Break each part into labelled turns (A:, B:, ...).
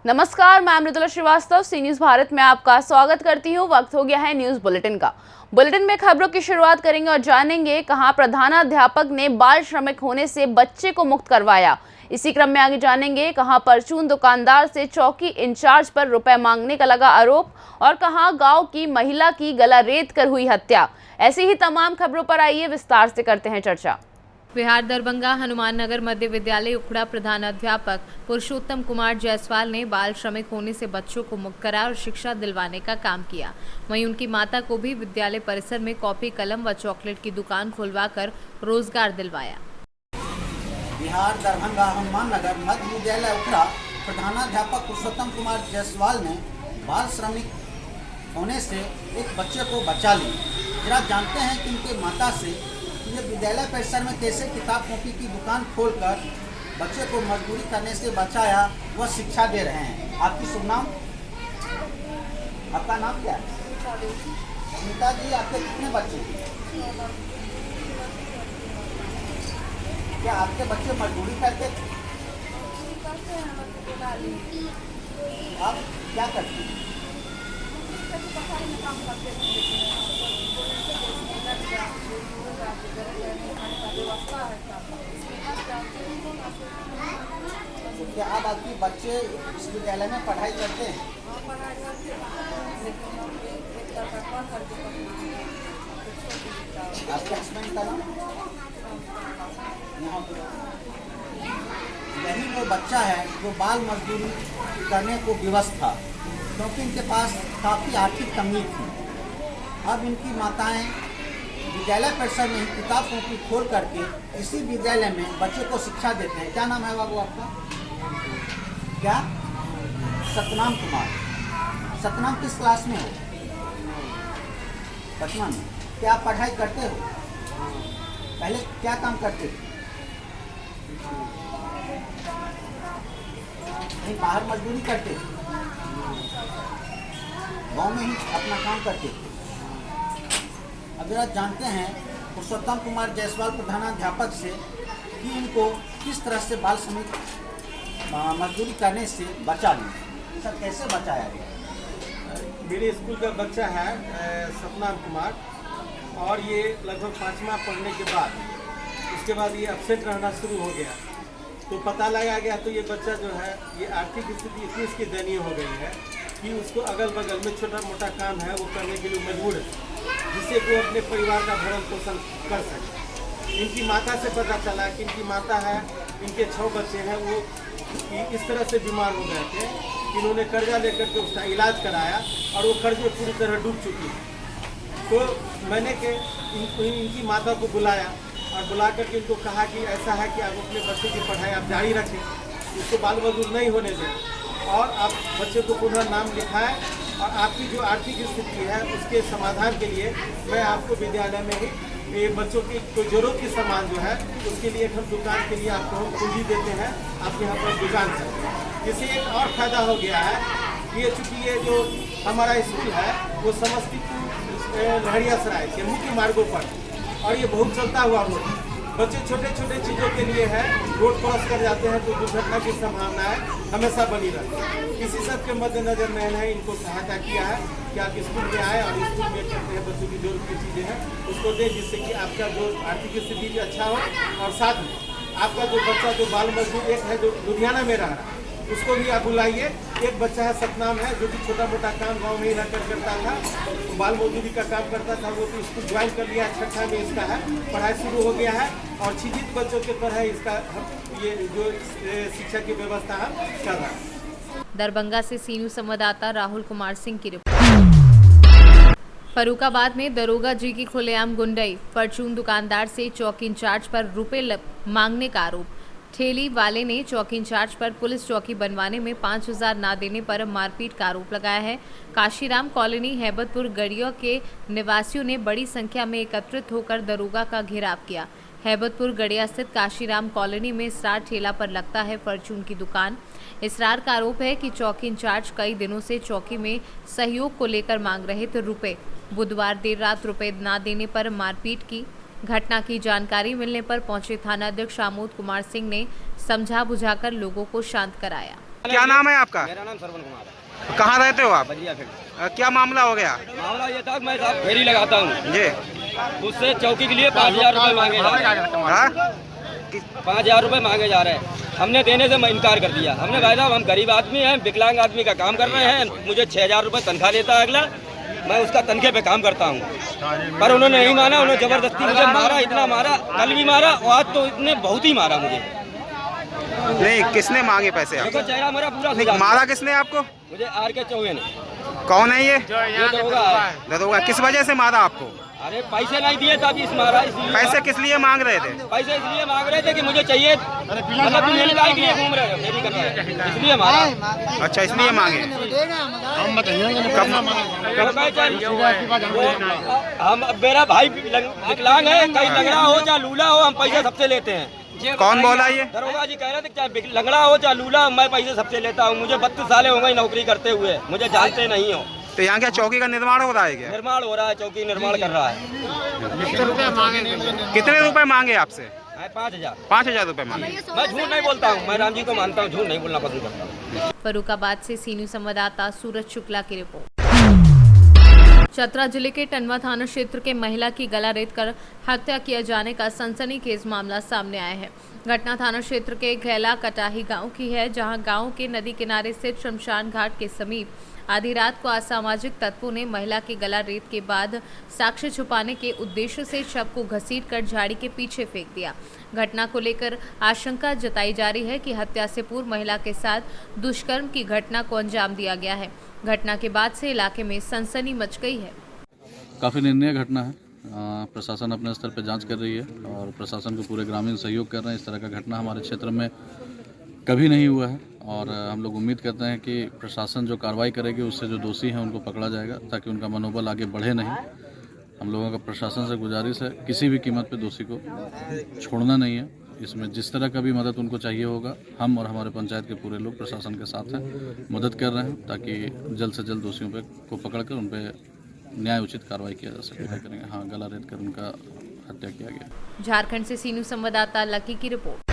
A: नमस्कार, मैं मृदुला श्रीवास्तव सी न्यूज भारत में आपका स्वागत करती हूँ। वक्त हो गया है न्यूज बुलेटिन का। बुलेटिन में खबरों की शुरुआत करेंगे और जानेंगे कहां प्रधानाध्यापक ने बाल श्रमिक होने से बच्चे को मुक्त करवाया। इसी क्रम में आगे जानेंगे कहां परचून दुकानदार से चौकी इंचार्ज पर रुपए मांगने का लगा आरोप और कहां गांव की महिला की गला रेत कर हुई हत्या। ऐसी ही तमाम खबरों पर आइए विस्तार से करते हैं चर्चा।
B: बिहार दरभंगा हनुमान नगर मध्य विद्यालय उखड़ा प्रधानाध्यापक पुरुषोत्तम कुमार जायसवाल ने बाल श्रमिक होने से बच्चों को मुक्त करा और शिक्षा दिलवाने का काम किया। वहीं उनकी माता को भी विद्यालय परिसर में कॉपी कलम व चॉकलेट की दुकान खुलवाकर रोजगार दिलवाया।
C: बिहार दरभंगा हनुमान नगर मध्य विद्यालय उखड़ा प्रधानाध्यापक पुरुषोत्तम कुमार जायसवाल ने बाल श्रमिक होने से एक बच्चे को बचा ली। जरा जानते हैं कि उनके माता से ये विद्यालय परिसर में कैसे किताब कॉपी की दुकान खोलकर बच्चे को मजदूरी करने से बचाया, वह शिक्षा दे रहे हैं। आपकी शुभ नाम, आपका नाम क्या है? सुनीता जी, आपके कितने बच्चे? क्या आपके बच्चे मजदूरी करते थे? आप क्या करते हैं? तो क्या अब आपके बच्चे इस विद्यालय में पढ़ाई करते हैं? आपके हस्बैंड का नाम? यही वो बच्चा है जो बाल मजदूरी करने को विवश था, क्योंकि इनके पास काफ़ी आर्थिक कमी थी। अब इनकी माताएं विद्यालय परिसर में ही किताब कॉपी खोल करके इसी विद्यालय में बच्चों को शिक्षा देते हैं। क्या नाम है बाबू आपका? क्या? सतनाम कुमार। सतनाम किस क्लास में हो? 5वां में। क्या आप पढ़ाई करते हो? पहले क्या काम करते थे? कहीं बाहर मजदूरी करते थे? गाँव में ही अपना काम करते थे। अगर आप जानते हैं पुरुषोत्तम कुमार जायसवाल प्रधानाध्यापक से कि इनको किस तरह से बाल श्रमिक मजदूरी करने से बचा ली। सर, कैसे बचाया गया?
D: मेरे स्कूल का बच्चा है सतनाम कुमार, और ये लगभग 5वां पढ़ने के बाद उसके बाद ये अपसेट रहना शुरू हो गया। तो पता लगा गया, तो ये बच्चा जो है ये आर्थिक स्थिति इतनी इसकी दयनीय हो गई है कि उसको अगल बगल में छोटा मोटा काम है वो करने के लिए मजबूर है, जिससे वो अपने परिवार का भरण पोषण कर सके। इनकी माता से पता चला कि इनकी माता है, इनके 6 बच्चे हैं, वो इस तरह से बीमार हो गए थे कि इन्होंने कर्जा लेकर के उसका इलाज कराया और वो कर्ज में पूरी तरह डूब चुकी है। तो मैंने इनकी माता को बुलाया और बुला करके इनको कहा कि ऐसा है कि आप अपने बच्चे की पढ़ाई आप जारी रखें, इसको बाल मजदूर नहीं होने दें और आप बच्चे को पुनः नाम लिखाएं, और आपकी जो आर्थिक स्थिति है उसके समाधान के लिए मैं आपको विद्यालय में ही ये बच्चों की कोई जरूरत की सामान जो है उसके लिए हम दुकान के लिए आपको हम पूंजी देते हैं, आप यहाँ पर दुकान करें। इससे एक और फायदा हो गया है, ये चूँकि ये जो हमारा स्कूल है वो समस्तीपुर लहरियासराय के मुख्य मार्गों पर, और ये बहुत चलता हुआ रोड, बच्चे छोटे छोटे चीज़ों के लिए है रोड क्रॉस कर जाते हैं तो दुर्घटना की संभावनाएं हमेशा बनी रहती है। इसी सब के मद्देनजर मैंने इनको सहायता किया है कि आप स्कूल में आए और स्कूल में करते हैं बच्चों की जरूरत की चीज़ें हैं उसको दें, जिससे कि आपका जो आर्थिक स्थिति भी अच्छा हो, और साथ में आपका जो बच्चा जो बाल मजदूर एक है जो लुधियाना में रह रहा है उसको भी आप बुलाइए। एक बच्चा है सतनाम है जो कि छोटा मोटा काम गांव में ही रहकर करता था, तो बाल मजदूरी का काम करता था, वो तो स्कूल ज्वाइन कर लिया, 6ठा में इसका है, पढ़ाई शुरू हो गया है और शिक्षित बच्चों के तरह इसका ये जो शिक्षा की व्यवस्था हम कर रहे हैं।
B: दरभंगा से सी न्यूज संवाददाता राहुल कुमार सिंह की रिपोर्ट। फर्रुखाबाद में दरोगा जी की खुलेआम गुंडई, परचून दुकानदार से चौकी इंचार्ज पर रुपए मांगने का आरोप। ठेली वाले ने चौकी इंचार्ज पर पुलिस चौकी बनवाने में 5,000 ना देने पर मारपीट का आरोप लगाया है। काशीराम कॉलोनी हैबतपुर गड़िया के निवासियों ने बड़ी संख्या में एकत्रित होकर दरोगा का घेराव किया। हैबतपुर गड़िया स्थित काशीराम कॉलोनी में इसरार ठेला पर लगता है परचून की दुकान। इसरार का आरोप है कि चौकी इंचार्ज कई दिनों से चौकी में सहयोग को लेकर मांग रहे थे रुपए। बुधवार देर रात रुपए ना देने पर मारपीट की। घटना की जानकारी मिलने पर पहुंचे थानाध्यक्ष आमोद कुमार सिंह ने समझा बुझाकर लोगों को शांत कराया।
E: क्या नाम है आपका?
F: मेरा नाम सरवन कुमार है।
E: कहाँ रहते हो आप?
F: बजिया फील्ड।
E: क्या मामला हो गया?
F: मामला ये था कि मैं साहब फेरी लगाता हूँ,
E: जी।
F: उससे चौकी के लिए 5,000 रुपये मांगे जा रहे हैं।
E: हाँ?
F: 5,000 रुपये मांगे जा रहे हैं। हमने देने से मैं इनकार कर दिया। हमने भाई साहब हम गरीब आदमी हैं, विकलांग आदमी का काम कर रहे हैं, मुझे 6,000 रुपये तनख्वाह देता है अगला, मैं उसका तनखे पे काम करता हूँ। पर उन्होंने नहीं माना, उन्होंने जबरदस्ती मुझे मारा, इतना मारा, कल भी मारा और आज तो इतने बहुत ही मारा मुझे।
E: नहीं, किसने मांगे पैसे
F: देखो
E: आपसे?
F: चेहरा मेरा पूरा सुजा।
E: मारा किसने आपको?
F: मुझे RK चौबे ने।
E: कौन है ये?
F: ये दरोगा है।
E: दरोगा। किस वजह से मारा आपको?
F: अरे पैसे नहीं दिए तब इस मारा, इसलिए।
E: पैसे किस लिए मांग रहे थे?
F: पैसे इसलिए मांग रहे थे कि मुझे चाहिए, मतलब मेरे के लिए घूम रहे हो, मेरी कर रहे हैं, इसलिए मारा।
E: अच्छा, इसलिए मांगे।
F: हम मेरा भाई विकलांग है, कहीं लंगड़ा हो चाहे लूला हो, हम पैसे सबसे लेते हैं।
E: कौन बोला ये?
F: दरोगा जी कह रहे थे चाहे लंगड़ा हो चाहे लूला, मैं पैसे सबसे लेता हूँ। मुझे 32 साल हो गई नौकरी करते हुए, मुझे जानते नहीं हो।
E: तो यहाँ क्या चौकी का निर्माण हो रहा है क्या?
F: निर्माण हो रहा है, चौकी निर्माण कर रहा है।
E: कितने रुपए मांगे आपसे?
F: 5,000।
E: 5,000 रुपए मांगे।
F: मैं झूठ नहीं बोलता हूँ, मैं राम जी को मानता हूँ, झूठ नहीं बोलना पसंद करता हूँ।
B: फर्रुखाबाद से सीनू संवाददाता सूरज शुक्ला की रिपोर्ट। चतरा जिले के टंडवा थाना क्षेत्र के महिला की गला रेत कर हत्या किए जाने का सनसनीखेज मामला सामने आया है। घटना थाना क्षेत्र के घैला कटाही गांव की है, जहां गांव के नदी किनारे स्थित शमशान घाट के समीप आधी रात को असामाजिक तत्वों ने महिला के गला रेत के बाद साक्ष्य छुपाने के उद्देश्य से शव को घसीटकर झाड़ी के पीछे फेंक दिया। घटना को लेकर आशंका जताई जा रही है कि हत्या से पूर्व महिला के साथ दुष्कर्म की घटना को अंजाम दिया गया है। घटना के बाद से इलाके में सनसनी मच गई है।
G: काफ़ी निर्णय घटना है। प्रशासन अपने स्तर पर जांच कर रही है और प्रशासन को पूरे ग्रामीण सहयोग कर रहे हैं। इस तरह का घटना हमारे क्षेत्र में कभी नहीं हुआ है और हम लोग उम्मीद करते हैं कि प्रशासन जो कार्रवाई करेगी उससे जो दोषी हैं उनको पकड़ा जाएगा, ताकि उनका मनोबल आगे बढ़े नहीं। हम लोगों का प्रशासन से गुजारिश है, किसी भी कीमत पे दोषी को छोड़ना नहीं है। इसमें जिस तरह का भी मदद उनको चाहिए होगा, हम और हमारे पंचायत के पूरे लोग प्रशासन के साथ हैं, मदद कर रहे हैं, ताकि जल्द से जल्द दोषियों को पकड़कर उन पर न्याय उचित कार्रवाई किया जा सके। करेंगे। हाँ, गला रेत कर उनका हत्या किया गया।
B: झारखंड से सीनू संवाददाता लकी की रिपोर्ट।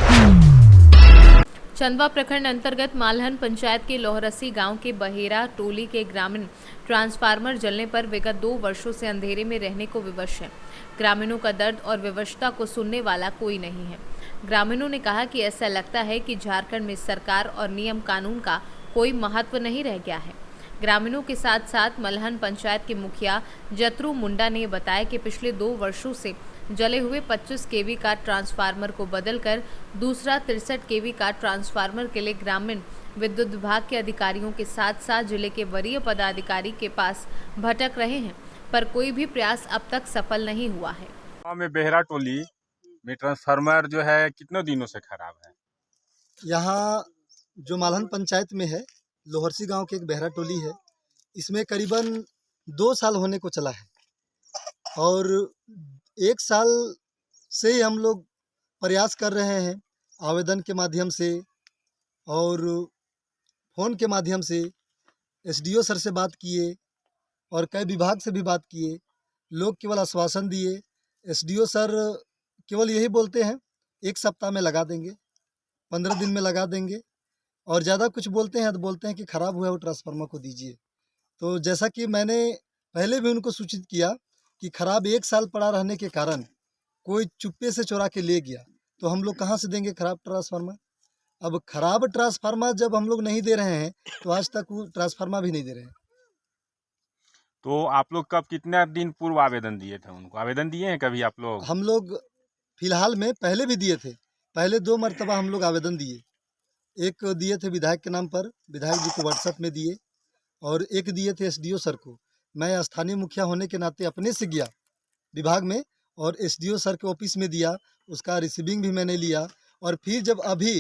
B: चंदवा प्रखंड अंतर्गत मालहन पंचायत के लोहरसी गांव के बहेरा टोली के ग्रामीण ट्रांसफार्मर जलने पर विगत 2 वर्षों से अंधेरे में रहने को विवश हैं। ग्रामीणों का दर्द और विवशता को सुनने वाला कोई नहीं है। ग्रामीणों ने कहा कि ऐसा लगता है कि झारखंड में सरकार और नियम कानून का कोई महत्व नहीं रह गया है। ग्रामीणों के साथ साथ मलहन पंचायत के मुखिया जतरू मुंडा ने बताया कि पिछले 2 वर्षों से जले हुए 25 केवी का ट्रांसफार्मर को बदलकर दूसरा 63 केवी का ट्रांसफार्मर के लिए ग्रामीण विद्युत विभाग के अधिकारियों के साथ साथ जिले के वरीय पदाधिकारी के पास भटक रहे हैं, पर कोई भी प्रयास अब तक सफल नहीं हुआ है।
H: गाँव में बेहरा टोली में ट्रांसफार्मर जो है कितने दिनों से खराब है।
I: यहाँ जो मालहन पंचायत में है, लोहरसी गांव के एक बेहरा टोली है, इसमें करीबन 2 साल होने को चला है और 1 साल से हम लोग प्रयास कर रहे हैं, आवेदन के माध्यम से और फ़ोन के माध्यम से SDO सर से बात किए और कई विभाग से भी बात किए। लोग केवल आश्वासन दिए। SDO सर केवल यही बोलते हैं 1 सप्ताह में लगा देंगे, 15 दिन में लगा देंगे, और ज़्यादा कुछ बोलते हैं तो बोलते हैं कि ख़राब हुआ है वो ट्रांसफार्मर को दीजिए। तो जैसा कि मैंने पहले भी उनको सूचित किया कि ख़राब 1 साल पड़ा रहने के कारण कोई चुप्पे से चुरा के ले गया, तो हम लोग कहाँ से देंगे ख़राब ट्रांसफार्मर। अब ख़राब ट्रांसफार्मर जब हम लोग नहीं दे रहे हैं तो आज तक वो ट्रांसफार्मर भी नहीं दे रहे हैं।
H: तो आप लोग कब कितना दिन पूर्व आवेदन दिए थे उनको? आवेदन दिए हैं कभी आप लोग?
I: हम लोग फिलहाल में पहले भी दिए थे, पहले 2 मरतबा हम लोग आवेदन दिए। एक दिए थे विधायक के नाम पर, विधायक जी को व्हाट्सएप में दिए, और एक दिए थे SDO सर को। मैं स्थानीय मुखिया होने के नाते अपने से गया विभाग में और SDO सर के ऑफिस में दिया, उसका रिसीविंग भी मैंने लिया। और फिर जब अभी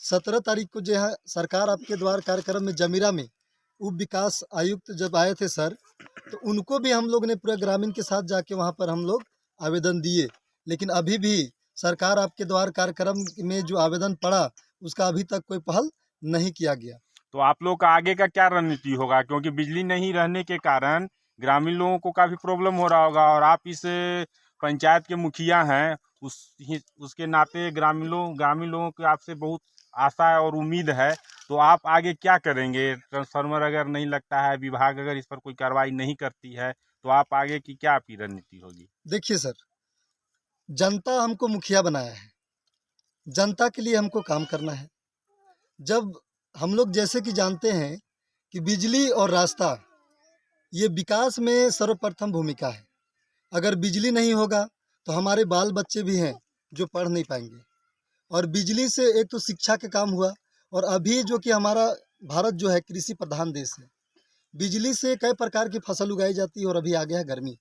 I: 17 तारीख को जो है सरकार आपके द्वार कार्यक्रम में जमीरा में उप विकास आयुक्त जब आए थे सर, तो उनको भी हम लोग ने पूरे ग्रामीण के साथ जाके वहाँ पर हम लोग आवेदन दिए, लेकिन अभी भी सरकार आपके द्वार कार्यक्रम में जो आवेदन पड़ा उसका अभी तक कोई पहल नहीं किया गया।
H: तो आप लोग का आगे का क्या रणनीति होगा? क्योंकि बिजली नहीं रहने के कारण ग्रामीण लोगों को काफ़ी प्रॉब्लम हो रहा होगा और आप इस पंचायत के मुखिया हैं, उसके नाते ग्रामीण लोगों की आपसे बहुत आशा और उम्मीद है। तो आप आगे क्या करेंगे? ट्रांसफार्मर अगर नहीं लगता है, विभाग अगर इस पर कोई कार्रवाई नहीं करती है, तो आप आगे की क्या आपकी रणनीति होगी?
I: देखिए सर, जनता हमको मुखिया बनाया है, जनता के लिए हमको काम करना है। जब हम लोग जैसे कि जानते हैं कि बिजली और रास्ता ये विकास में सर्वप्रथम भूमिका है। अगर बिजली नहीं होगा तो हमारे बाल बच्चे भी हैं जो पढ़ नहीं पाएंगे। और बिजली से एक तो शिक्षा का काम हुआ, और अभी जो कि हमारा भारत जो है कृषि प्रधान देश है, बिजली से कई प्रकार की फसल उगाई जाती है। और अभी आ गया है गर्मी,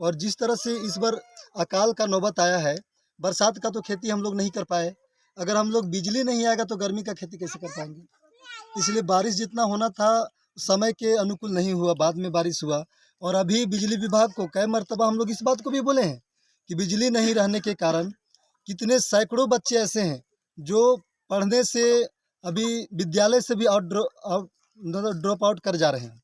I: और जिस तरह से इस बार अकाल का नौबत आया है, बरसात का तो खेती हम लोग नहीं कर पाए। अगर हम लोग बिजली नहीं आएगा तो गर्मी का खेती कैसे कर पाएंगे? इसलिए बारिश जितना होना था समय के अनुकूल नहीं हुआ, बाद में बारिश हुआ। और अभी बिजली विभाग को कई मरतबा हम लोग इस बात को भी बोले हैं कि बिजली नहीं रहने के कारण कितने सैकड़ों बच्चे ऐसे हैं जो पढ़ने से अभी विद्यालय से भी ड्रॉप आउट कर जा रहे हैं।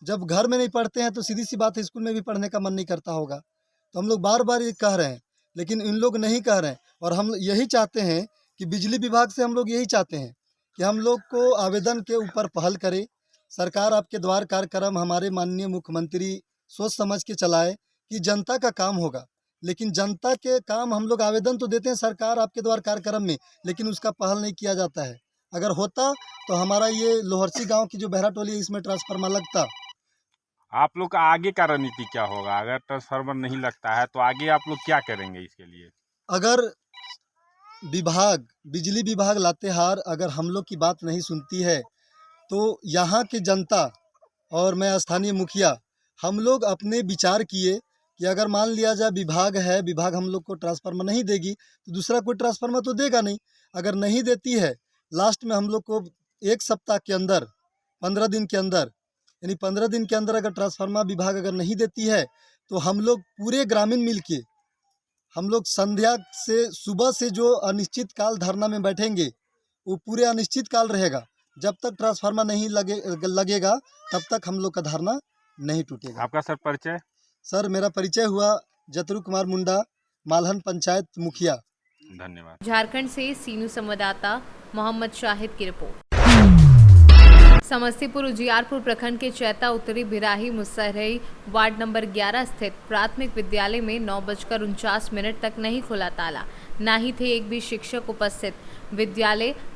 I: जब घर में नहीं पढ़ते हैं तो सीधी सी बात है, स्कूल में भी पढ़ने का मन नहीं करता होगा। तो हम लोग बार बार ये कह रहे हैं, लेकिन इन लोग नहीं कह रहे हैं। और हम यही चाहते हैं कि बिजली विभाग से हम लोग यही चाहते हैं कि हम लोग को आवेदन के ऊपर पहल करे। सरकार आपके द्वार कार्यक्रम हमारे माननीय मुख्यमंत्री सोच समझ के चलाए कि जनता का काम होगा। लेकिन जनता के काम हम लोग आवेदन तो देते हैं सरकार आपके द्वार कार्यक्रम में, लेकिन उसका पहल नहीं किया जाता है। अगर होता तो हमारा ये लोहरसी गांव की जो बहरा टोली है इसमें ट्रांसफार्मर लगता।
H: आप लोग का आगे का रणनीति क्या होगा? अगर ट्रांसफार्मर नहीं लगता है तो आगे आप लोग क्या करेंगे इसके लिए?
I: अगर बिजली विभाग लातेहार अगर हम लोग की बात नहीं सुनती है तो यहाँ की जनता और मैं स्थानीय मुखिया हम लोग अपने विचार किए कि अगर मान लिया जाए विभाग हम लोग को ट्रांसफार्मर नहीं देगी तो दूसरा कोई ट्रांसफार्मर तो देगा नहीं। अगर नहीं देती है, लास्ट में हम लोग को 1 सप्ताह के अंदर 15 दिन के अंदर, यानी 15 दिन के अंदर अगर ट्रांसफार्मर विभाग अगर नहीं देती है तो हम लोग पूरे ग्रामीण मिल के हम लोग संध्या से सुबह से जो अनिश्चित काल धरना में बैठेंगे वो पूरे अनिश्चित काल रहेगा। जब तक ट्रांसफार्मर नहीं लगेगा तब तक हम लोग का धरना नहीं टूटेगा।
H: आपका सर परिचय?
I: सर मेरा परिचय हुआ जतरू कुमार मुंडा, मालहन पंचायत मुखिया।
H: धन्यवाद।
B: झारखंड से सीनू संवाददाता मोहम्मद शाहिद की रिपोर्ट। समस्तीपुर उजियारपुर प्रखंड के चैता उत्तरी बिराही मुसहरी वार्ड नंबर 11 स्थित प्राथमिक विद्यालय में 9:49 तक नहीं खुला ताला, ना ही थे एक भी शिक्षक उपस्थित।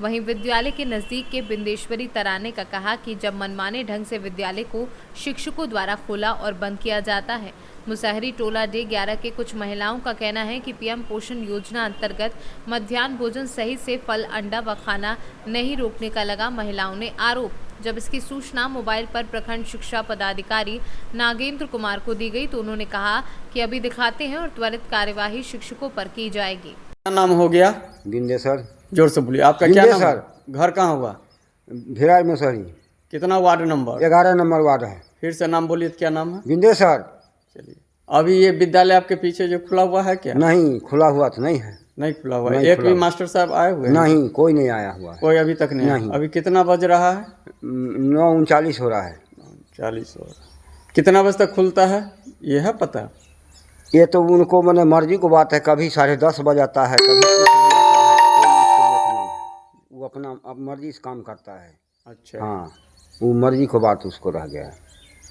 B: वहीं विद्यालय के नजदीक के बिंदेश्वरी तराने का कहा कि जब मनमाने ढंग से विद्यालय को शिक्षकों द्वारा खोला और बंद किया जाता है। मुसहरी टोला डे 11 के कुछ महिलाओं का कहना है कि पीएम पोषण योजना अंतर्गत मध्याह्न भोजन सहित से फल, अंडा व खाना नहीं रोकने का लगा महिलाओं ने आरोप। जब इसकी सूचना मोबाइल पर प्रखंड शिक्षा पदाधिकारी नागेंद्र कुमार को दी गई तो उन्होंने कहा कि अभी दिखाते हैं और त्वरित कार्यवाही शिक्षकों पर की जाएगी।
J: क्या नाम हो गया?
K: बिंदेश्वर।
J: जोर से बोलिए। आपका क्या नाम है? घर कहाँ हुआ?
K: भिरार मुसहरी।
J: कितना वार्ड नंबर?
K: 11 नंबर वार्ड है।
J: फिर से नाम बोलिए। क्या नाम है?
K: बिंदेश्वर।
J: चलिए, अभी ये विद्यालय आपके पीछे जो खुला हुआ है क्या?
K: नहीं, खुला हुआ तो नहीं है।
J: नहीं खुला हुआ है। एक भी मास्टर साहब आए हुए?
K: नहीं, कोई नहीं आया हुआ।
J: कोई अभी तक नहीं। अभी कितना बज रहा है?
K: 9:39 हो रहा है।
J: 40 हो रहा है। कितना बजे तक खुलता है ये है पता?
K: ये तो उनको मैंने मर्जी को बात है, कभी 10:30 बजाता है, कभी कुछ भी आता है, वो अपना मर्जी से काम करता है।
J: अच्छा।
K: हाँ, वो मर्जी को बात उसको रह गया है।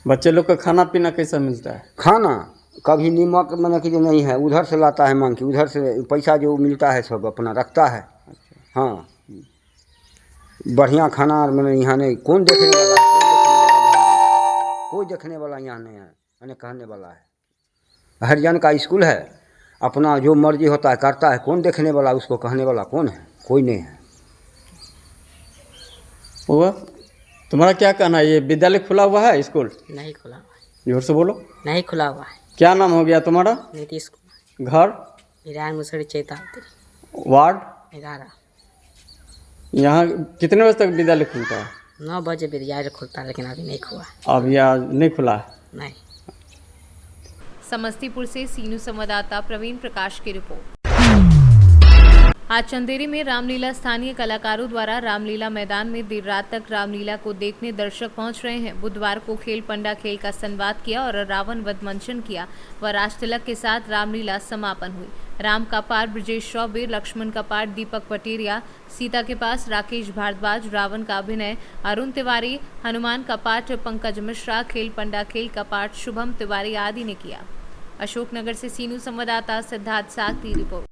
J: बच्चे लोग का खाना पीना कैसा मिलता है?
K: खाना कभी नीमक मैंने कि जो नहीं है उधर से लाता है मांग के, उधर से पैसा जो मिलता है सब अपना रखता है। अच्छा। हाँ, बढ़िया खाना मैंने यहाँ नहीं। कौन देखने वाला है? कोई देखने वाला यहाँ नहीं है, मैंने कहने वाला है। हरिजन का स्कूल है, अपना जो मर्जी होता है करता है। कौन देखने वाला, उसको कहने वाला कौन है? कोई नहीं है।
J: हुआ तुम्हारा क्या कहना है? ये विद्यालय खुला हुआ है? स्कूल
L: नहीं खुला हुआ है।
J: जोर से बोलो।
L: नहीं खुला हुआ है।
J: क्या नाम हो गया तुम्हारा?
L: नीतीश कुमार।
J: घर?
L: बिरार मुसहरी चैता।
J: वार्ड?
L: 11।
J: यहाँ कितने बजे तक विद्यालय खुलता है?
L: 9 बजे विद्यालय खुलता है, लेकिन अभी नहीं खुला।
J: अब यहाँ नहीं खुला है?
L: नहीं।
B: समस्तीपुर से सीनू संवाददाता प्रवीण प्रकाश की रिपोर्ट। आज चंदेरी में रामलीला स्थानीय कलाकारों द्वारा रामलीला मैदान में देर रात तक रामलीला को देखने दर्शक पहुंच रहे हैं। बुधवार को खेल पंडा खेल का संवाद किया और रावण वध मंचन किया व राजतिलक के साथ रामलीला समापन हुई। राम का पार ब्रजेश चौबे, लक्ष्मण का पार दीपक पटेरिया, सीता के पास राकेश भारद्वाज, रावण का अभिनय अरुण तिवारी, हनुमान का पाठ पंकज मिश्रा, खेल पंडा खेल का पाठ शुभम तिवारी आदि ने किया। अशोकनगर से सीनू संवाददाता सिद्धार्थ साग की रिपोर्ट।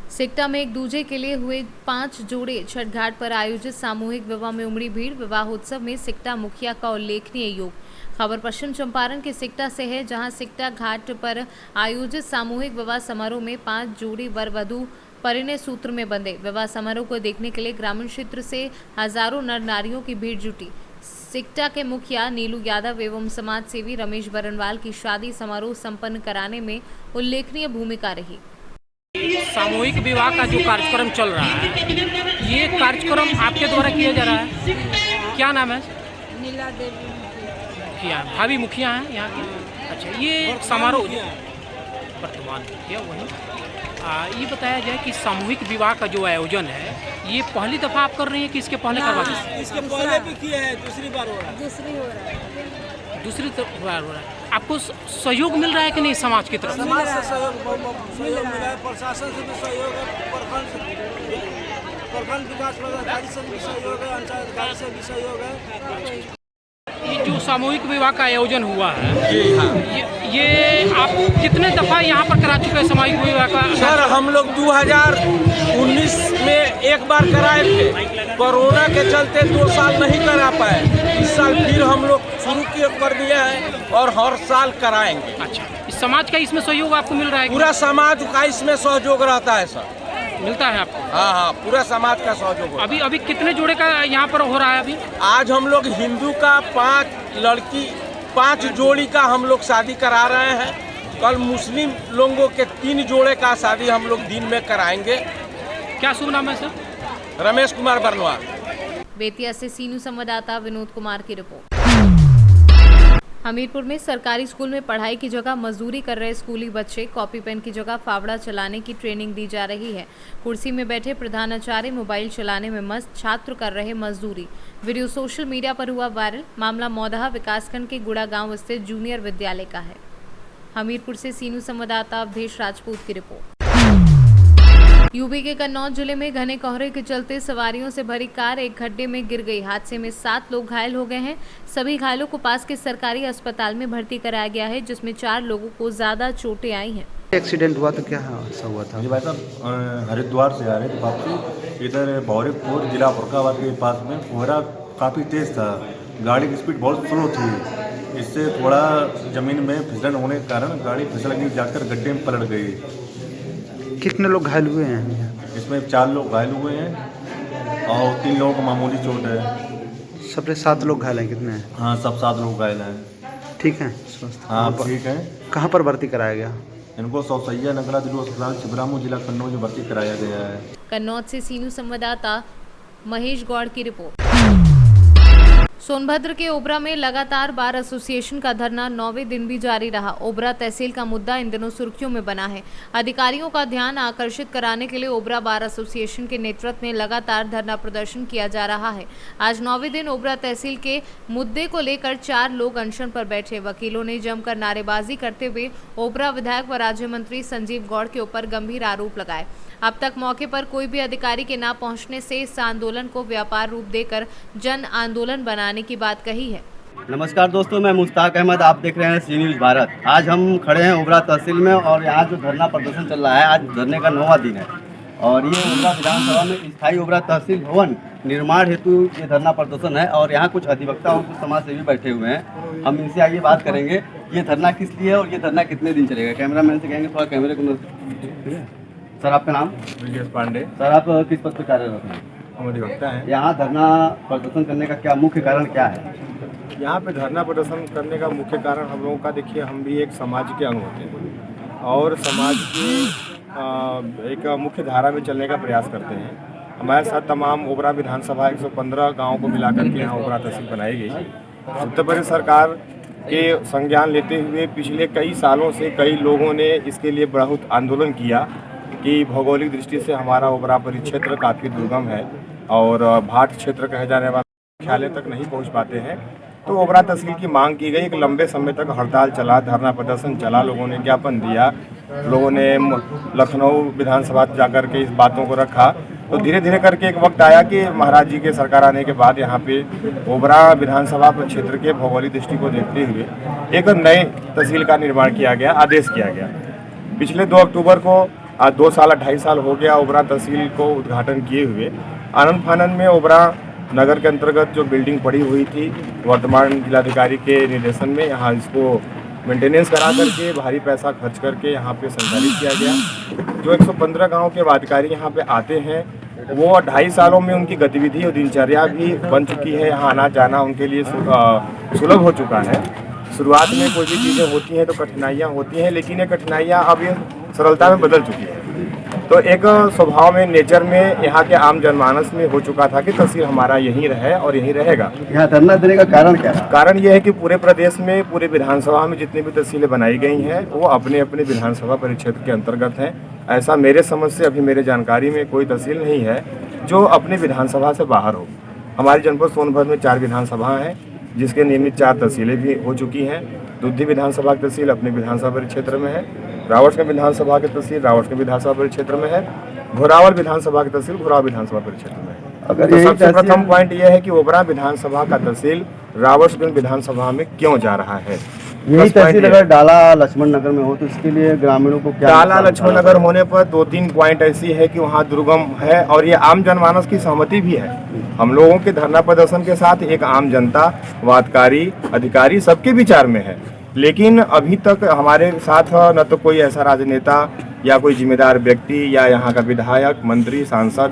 B: सिकटा में एक दूजे के लिए हुए 5 जोड़े छठ घाट पर आयोजित सामूहिक विवाह में उमड़ी भीड़। विवाहोत्सव में सिकटा मुखिया का उल्लेखनीय योग। खबर पश्चिम चंपारण के सिकटा से है, जहां सिकटा घाट पर आयोजित सामूहिक विवाह समारोह में 5 जोड़ी वर वधू परिणय सूत्र में बंधे। विवाह समारोह को देखने के लिए ग्रामीण क्षेत्र से हजारों नर नारियों की भीड़ जुटी। सिकटा के मुखिया नीलू यादव एवं समाज सेवी रमेश बरनवाल की शादी समारोह संपन्न कराने में उल्लेखनीय भूमिका रही।
M: सामूहिक विवाह का जो कार्यक्रम चल रहा है, ये कार्यक्रम आपके द्वारा किया जा रहा है। क्या नाम है?
N: नीला देवी
M: मुखिया, भाभी मुखिया हैं यहाँ की। अच्छा, ये समारोह वर्तमान मुखिया वही। ये बताया जाए कि सामूहिक विवाह का जो आयोजन है, ये पहली दफ़ा आप कर रहे हैं कि इसके पहले करवा चुके हैं?
D: इसके पहले भी किए हैं, दूसरी बार हो रहा है।
N: दूसरी हो रहा है।
M: दूसरी बार हो रहा है। आपको सहयोग मिल रहा है कि नहीं समाज की तरफ?
D: समाज से सहयोग मिला है, प्रशासन से भी सहयोग है, प्रखंड विकास पदाधिकारी से भी सहयोग है, अंचल अधिकारी से भी सहयोग है।
M: ये जो सामूहिक विवाह का आयोजन हुआ है, जी हाँ, ये आप कितने दफ़ा यहाँ पर करा चुके हैं सामूहिक विवाह का?
D: सर, हम लोग 2019 में एक बार कराए थे। कोरोना के चलते 2 साल नहीं करा पाए। इस साल फिर हम लोग शुरू कर दिए हैं और हर साल कराएंगे।
M: अच्छा, इस समाज का इसमें सहयोग आपको मिल रहा है?
D: पूरा समाज का इसमें सहयोग रहता है सर।
M: मिलता है आपको?
D: हाँ, पूरा समाज का सहयोग।
M: अभी कितने जोड़े का यहाँ पर हो रहा है? अभी
D: आज हम लोग हिंदू का 5 जोड़ी का हम लोग शादी करा रहे हैं। कल मुस्लिम लोगों के 3 जोड़े का शादी हम लोग दिन में कराएंगे।
M: क्या शुभ नाम है सर?
D: रमेश कुमार बरनवाल।
B: बेतिया से सीनू संवाददाता विनोद कुमार की रिपोर्ट। हमीरपुर में सरकारी स्कूल में पढ़ाई की जगह मजदूरी कर रहे स्कूली बच्चे, कॉपी पेन की जगह फावड़ा चलाने की ट्रेनिंग दी जा रही है। कुर्सी में बैठे प्रधानाचार्य मोबाइल चलाने में मस्त, छात्र कर रहे मजदूरी। वीडियो सोशल मीडिया पर हुआ वायरल। मामला मौदहा विकासखंड के गुड़ा गांव स्थित जूनियर विद्यालय का है। हमीरपुर से सीनू संवाददाता अवधेश राजपूत की रिपोर्ट। यूपी के कन्नौज जिले में घने कोहरे के चलते सवारियों से भरी कार एक गड्ढे में गिर गई। हादसे में 7 लोग घायल हो गए हैं। सभी घायलों को पास के सरकारी अस्पताल में भर्ती कराया गया है, जिसमें 4 लोगों को ज्यादा चोटें आई हैं।
O: एक्सीडेंट हुआ तो क्या हादसा हुआ था?
P: जी भाई साहब, हरिद्वार से आ रहे थे वापसी, इधर भौरीपुर जिला फरुखाबाद के पास में कोहरा काफ़ी तेज़ था। गाड़ी की स्पीड बहुत स्लो थी। इससे थोड़ा ज़मीन में फिसलन होने के कारण गाड़ी फिसलने जाकर गड्ढे में पलट गई।
O: कितने लोग घायल हुए हैं?
P: इसमें 4 लोग घायल हुए हैं और 3 लोगों को मामूली चोट है।
O: सबसे 7 लोग घायल हैं? कितने हैं?
P: हाँ, सब 7 लोग घायल हैं।
O: ठीक है, स्वस्थ?
P: हाँ, ठीक है।
O: कहाँ पर भर्ती कराया गया?
P: इनको सौसैया नगला दिलू अस्पताल छिबरामऊ जिला कन्नौज में भर्ती कराया गया है।
B: कन्नौज से सीनू संवाददाता महेश गौड़ की रिपोर्ट। सोनभद्र के ओबरा में लगातार बार एसोसिएशन का धरना 9वें दिन भी जारी रहा। ओबरा तहसील का मुद्दा इन दिनों सुर्खियों में बना है। अधिकारियों का ध्यान आकर्षित कराने के लिए ओबरा बार एसोसिएशन के नेतृत्व में लगातार धरना प्रदर्शन किया जा रहा है। आज 9वें दिन ओबरा तहसील के मुद्दे को लेकर 4 लोग अनशन पर बैठे। वकीलों ने जमकर नारेबाजी करते हुए ओबरा विधायक व राज्य मंत्री संजीव गौड़ के ऊपर गंभीर आरोप लगाए। अब तक मौके पर कोई भी अधिकारी के न पहुंचने से इस आंदोलन को व्यापार रूप देकर जन आंदोलन बनाने की बात कही है।
Q: नमस्कार दोस्तों, मैं मुश्ताक अहमद, आप देख रहे हैं सी न्यूज़ भारत। आज हम खड़े हैं ओबरा तहसील में और यहाँ जो धरना प्रदर्शन चल रहा है, आज धरने का 9वां दिन है और ये ओबरा विधानसभा में स्थायी ओबरा तहसील भवन निर्माण हेतु ये धरना प्रदर्शन है और यहाँ कुछ अधिवक्ता और कुछ समाज सेवी बैठे हुए हैं। हम इनसे आगे बात करेंगे ये धरना किस लिए है और ये धरना कितने दिन चलेगा। कैमरामैन से कहेंगे थोड़ा कैमरे को। सर, आपका नाम?
P: ब्रजेश पांडे।
Q: सर, आप किस पद पर कार्यरत हैं?
P: हम अधिवक्ता हैं।
Q: यहाँ धरना प्रदर्शन करने का क्या मुख्य कारण क्या है?
H: यहाँ पे धरना प्रदर्शन करने का मुख्य कारण हम लोगों का, देखिए, हम भी एक समाज के अंग होते हैं और समाज के एक मुख्य धारा में चलने का प्रयास करते हैं। हमारे साथ तमाम ओबरा विधानसभा 115 गाँव को मिलाकर के यहाँ ओबरा तहसील बनाई गई। उत्तर प्रदेश सरकार के संज्ञान लेते हुए पिछले कई सालों से कई लोगों ने इसके लिए बहुत आंदोलन किया
N: कि भौगोलिक दृष्टि से हमारा ओबरा परिक्षेत्र काफ़ी दुर्गम है और भाट क्षेत्र कहे जाने वाले मुख्यालय तक नहीं पहुंच पाते हैं। तो ओबरा तहसील की मांग की गई। एक लंबे समय तक हड़ताल चला, धरना प्रदर्शन चला, लोगों ने ज्ञापन दिया, लोगों ने लखनऊ विधानसभा जाकर के इस बातों को रखा। तो धीरे धीरे करके एक वक्त आया कि महाराज जी के सरकार आने के बाद यहाँ पे ओबरा विधानसभा क्षेत्र के भौगोलिक दृष्टि को देखते हुए एक नए तहसील का निर्माण किया गया, आदेश किया गया। पिछले 2 अक्टूबर को आज 2 साल 2.5 साल हो गया ओबरा तहसील को उद्घाटन किए हुए। आनंद फानंद में ओबरा नगर के अंतर्गत जो बिल्डिंग पड़ी हुई थी, वर्तमान जिलाधिकारी के निर्देशन में यहाँ इसको मेंटेनेंस करा करके भारी पैसा खर्च करके यहाँ पे संचालित किया गया। जो 115 गांव के अधिकारी यहाँ पे आते हैं, वो 2.5 सालों में उनकी गतिविधि और दिनचर्या भी बन चुकी है। यहाँ आना जाना उनके लिए सुलभ हो चुका है। शुरुआत में कोई भी चीज़ें होती हैं तो कठिनाइयाँ होती हैं, लेकिन ये कठिनाइयाँ अब ये सरलता में बदल चुकी है। तो एक स्वभाव में, नेचर में यहाँ के आम जनमानस में हो चुका था कि तहसील हमारा यहीं रहे और यहीं रहेगा।
Q: यहाँ धरना देने का कारण क्या है?
N: कारण ये है कि पूरे प्रदेश में, पूरे विधानसभा में जितनी भी तहसीलें बनाई गई हैं वो अपने अपने विधानसभा परिक्षेत्र के अंतर्गत हैं। ऐसा मेरे समझ से, अभी मेरे जानकारी में कोई तहसील नहीं है जो अपने विधानसभा से बाहर हो। हमारे जनपद सोनभद्र में 4 विधानसभा हैं, जिसके नियमित 4 तहसीलें भी हो चुकी हैं। दुद्धी विधानसभा की तहसील अपने विधानसभा परिक्षेत्र में है, रावटगंज विधानसभा की तहसील रावटगंज विधानसभा परिक्षेत्र में है, घोरावल विधानसभा की तहसील घोरावल विधानसभा परिक्षेत्र में है। तो सबसे प्रथम पॉइंट यह है कि ओबरा विधानसभा का तहसील रावटगंज विधानसभा में क्यों जा रहा है।
Q: यही तहसील अगर डाला लक्ष्मण नगर में हो तो इसके लिए ग्रामीणों को क्या?
N: डाला लक्ष्मण नगर होने पर 2-3 पॉइंट ऐसी है कि वहाँ दुर्गम है और ये आम जनमानस की सहमति भी है। हम लोगों के धरना प्रदर्शन के साथ एक आम जनता, वादकारी, अधिकारी सबके विचार में है। लेकिन अभी तक हमारे साथ न तो कोई ऐसा राजनेता या कोई जिम्मेदार व्यक्ति या यहाँ का विधायक, मंत्री, सांसद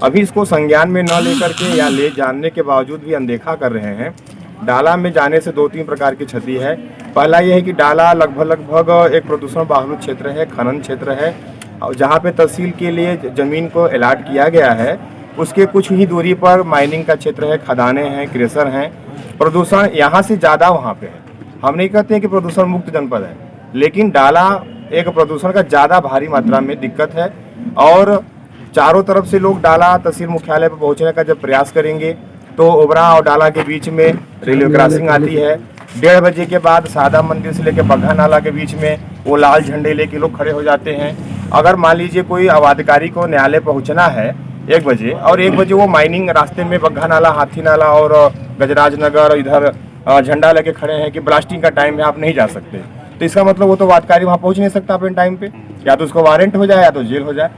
N: अभी इसको संज्ञान में न लेकर के या ले जानने के बावजूद भी अनदेखा कर रहे हैं। डाला में जाने से 2-3 प्रकार की क्षति है। पहला यह है कि डाला लगभग एक प्रदूषण बाहुल क्षेत्र है, खनन क्षेत्र है, जहाँ पे तहसील के लिए जमीन को अलॉट किया गया है उसके कुछ ही दूरी पर माइनिंग का क्षेत्र है, खदानें हैं, क्रेशर हैं। प्रदूषण यहाँ से ज़्यादा वहाँ पे है। हम नहीं कहते हैं कि प्रदूषण मुक्त जनपद है, लेकिन डाला एक प्रदूषण का ज़्यादा भारी मात्रा में दिक्कत है। और चारों तरफ से लोग डाला तहसील मुख्यालय पर पहुँचने का जब प्रयास करेंगे तो ओबरा और डाला के बीच में रेलवे क्रॉसिंग आती है। 1:30 बजे के बाद सादा मंदिर से लेकर बग्घा नाला के बीच में वो लाल झंडे लेके लोग खड़े हो जाते हैं। अगर मान लीजिए कोई अधिकारी को न्यायालय पहुँचना है 1 बजे और 1 बजे वो माइनिंग रास्ते में बग्घा नाला, हाथी नाला और गजराज नगर इधर झंडा लेके खड़े हैं कि ब्लास्टिंग का टाइम है, आप नहीं जा सकते, तो इसका मतलब वो तो वादकारी वहाँ पहुँच नहीं सकता अपने टाइम पे। या तो उसको वारंट हो जाए या तो जेल हो जाए,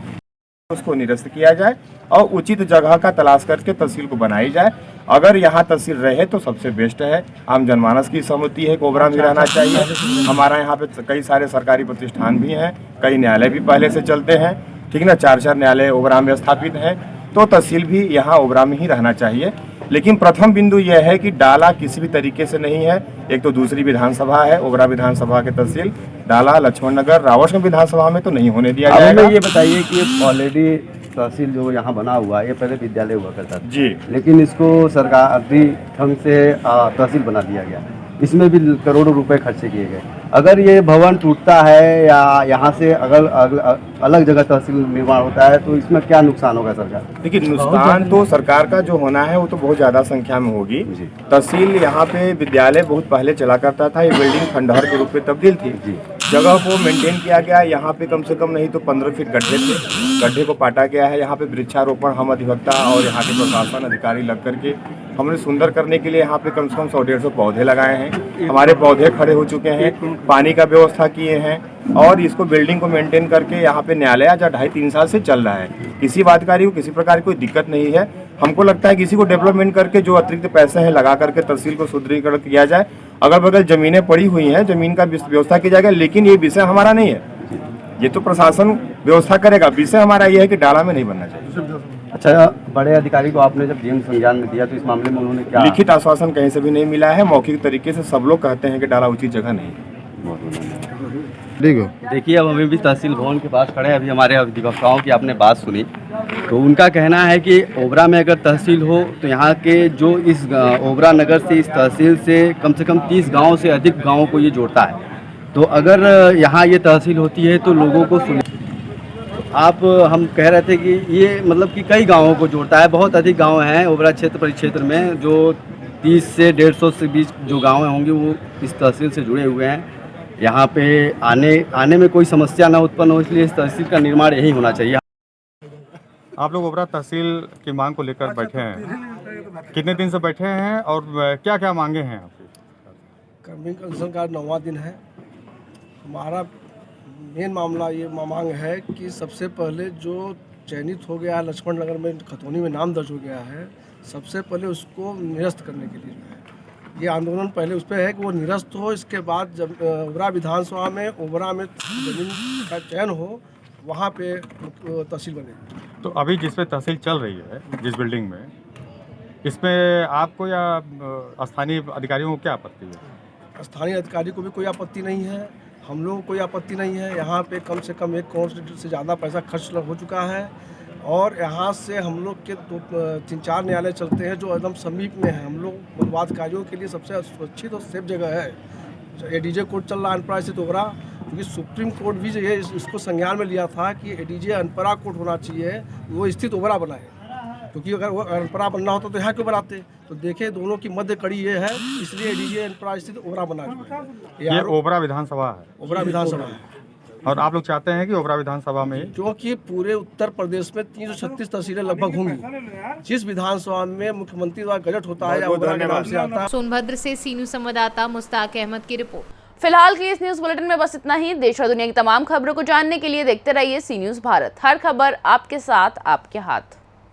N: उसको निरस्त किया जाए और उचित जगह का तलाश करके तहसील को बनाई जाए। अगर यहाँ तहसील रहे तो सबसे बेस्ट है। आम जनमानस की सहमति है कि ओबरा में रहना चाहिए। हमारा यहाँ पे कई सारे सरकारी प्रतिष्ठान भी हैं, कई न्यायालय भी पहले से चलते हैं, ठीक ना, 4 न्यायालय ओबरा में स्थापित हैं, तो तहसील भी यहाँ ओबरा में ही रहना चाहिए। लेकिन प्रथम बिंदु यह है कि डाला किसी भी तरीके से नहीं है। एक तो दूसरी विधानसभा है, ओबरा विधानसभा के तहसील डाला, लक्ष्मण नगर, रावटगंज विधानसभा में तो नहीं होने दिया जाएगा।
Q: ये बताइए कि ऑलरेडी तहसील जो यहाँ बना हुआ है, ये पहले विद्यालय हुआ करता था
N: जी,
Q: लेकिन इसको सरकारी ढंग से तहसील बना दिया गया। इसमें भी करोड़ों रुपए खर्चे किए गए। अगर ये भवन टूटता है या यहाँ से अगर अलग जगह तहसील निर्माण होता है तो इसमें क्या नुकसान होगा सरकार?
N: देखिए, नुकसान तो सरकार का जो होना है वो तो बहुत ज़्यादा संख्या में होगी। तहसील यहाँ पे विद्यालय बहुत पहले चला करता था, ये बिल्डिंग खंडहर के रूप में तब्दील थी। जगह को मेंटेन किया गया। यहाँ पे कम से कम नहीं तो 15 फीट गड्ढे थे, गड्ढे को पाटा गया है। यहाँ पे वृक्षारोपण हम अधिवक्ता और यहाँ के प्रशासन अधिकारी लग करके हमने सुंदर करने के लिए यहाँ पे कम से कम 100-150 पौधे लगाए हैं। हमारे पौधे खड़े हो चुके हैं, पानी का व्यवस्था किए हैं और इसको बिल्डिंग को मेंटेन करके यहाँ पे न्यायालय आज 2.5-3 साल से चल रहा है। किसी अधिकारी को किसी प्रकार की कोई दिक्कत नहीं है। हमको लगता है किसी को डेवलपमेंट करके जो अतिरिक्त पैसे हैं लगा करके तहसील को सुदृढ़ीकरण किया जाए। अगल बगल जमीनें पड़ी हुई हैं, जमीन का व्यवस्था की जाएगा, लेकिन ये विषय हमारा नहीं है, ये तो प्रशासन व्यवस्था करेगा। विषय हमारा ये है कि डाला में नहीं बनना चाहिए।
Q: अच्छा, बड़े अधिकारी को आपने जब डीएम संज्ञान में दिया तो इस मामले में उन्होंने क्या?
N: लिखित आश्वासन कहीं से भी नहीं मिला है। मौखिक तरीके से सब लोग कहते हैं कि डाला उचित जगह नहीं है।
Q: देखिए, अब अभी भी तहसील भवन के पास खड़े हैं। अभी हमारे अधिवक्ताओं की आपने बात सुनी तो उनका कहना है कि ओबरा में अगर तहसील हो तो यहाँ के जो इस ओबरा नगर से इस तहसील से कम 30 गाँव से अधिक गाँवों को ये जोड़ता है। तो अगर यहाँ ये तहसील होती है तो लोगों को आप हम कह रहे थे कि ये मतलब कि कई गांवों को जोड़ता है, बहुत अधिक गांव हैं ओबरा क्षेत्र परिक्षेत्र में, जो 30 से 150 से बीच जो गांव होंगे वो इस तहसील से जुड़े हुए हैं। यहाँ पे आने में कोई समस्या ना उत्पन्न हो, इसलिए इस तहसील का निर्माण यही होना चाहिए।
N: आप लोग ओबरा तहसील की मांग को लेकर बैठे हैं, कितने दिन से बैठे हैं और क्या क्या मांगे हैं आपकी?
R: कर्मचारी कमीशन का 9वां दिन है। हमारा मेन मामला ये मांग है कि सबसे पहले जो चयनित हो गया लक्ष्मण नगर में खतौनी में नाम दर्ज हो गया है, सबसे पहले उसको निरस्त करने के लिए जो है ये आंदोलन पहले उस पर है कि वो निरस्त हो। इसके बाद जब ओबरा विधानसभा में ओबरा में जमीन का चयन हो, वहाँ पे तहसील बने।
N: तो अभी जिस पे तहसील चल रही है, जिस बिल्डिंग में, इसमें आपको या स्थानीय अधिकारियों को क्या आपत्ति है?
R: स्थानीय अधिकारी को भी कोई आपत्ति नहीं है, हम लोगों को कोई आपत्ति नहीं है। यहाँ पे कम से कम 1 करोड़ से ज़्यादा पैसा खर्च हो चुका है और यहाँ से हम लोग के 3-4 न्यायालय चलते हैं जो एकदम समीप में है। हम लोग वादकारियों के लिए सबसे सुरक्षित और सेफ जगह है। एडीजे कोर्ट चल रहा है अनपरा स्थित ओबरा, क्योंकि सुप्रीम कोर्ट भी जो है इसको संज्ञान में लिया था कि एडीजे अनपरा कोर्ट होना चाहिए, वो स्थित ओबरा बना है। क्योंकि अगर वो अनपरा बनना होता तो यहाँ क्यों बनाते? तो देखे दोनों की मध्य कड़ी ये है, इसलिए एडीजे अनपरा स्थित ओबरा बना है।
N: ये ओबरा विधानसभा है।
R: ओबरा विधानसभा है।
N: और आप लोग चाहते हैं कि ओबरा विधानसभा में,
R: क्योंकि पूरे उत्तर प्रदेश में 336 तहसीलें लगभग होंगी, जिस विधानसभा में मुख्यमंत्री द्वारा गजट होता है या ओबरा के नाम से आता है।
B: सोनभद्र से सी न्यूज़ संवाददाता मुस्ताक अहमद की रिपोर्ट।
A: फिलहाल के इस न्यूज बुलेटिन में बस इतना ही। देश और दुनिया की तमाम खबरों को जानने के लिए देखते रहिए सी न्यूज़ भारत। हर खबर आपके साथ, आपके हाथ।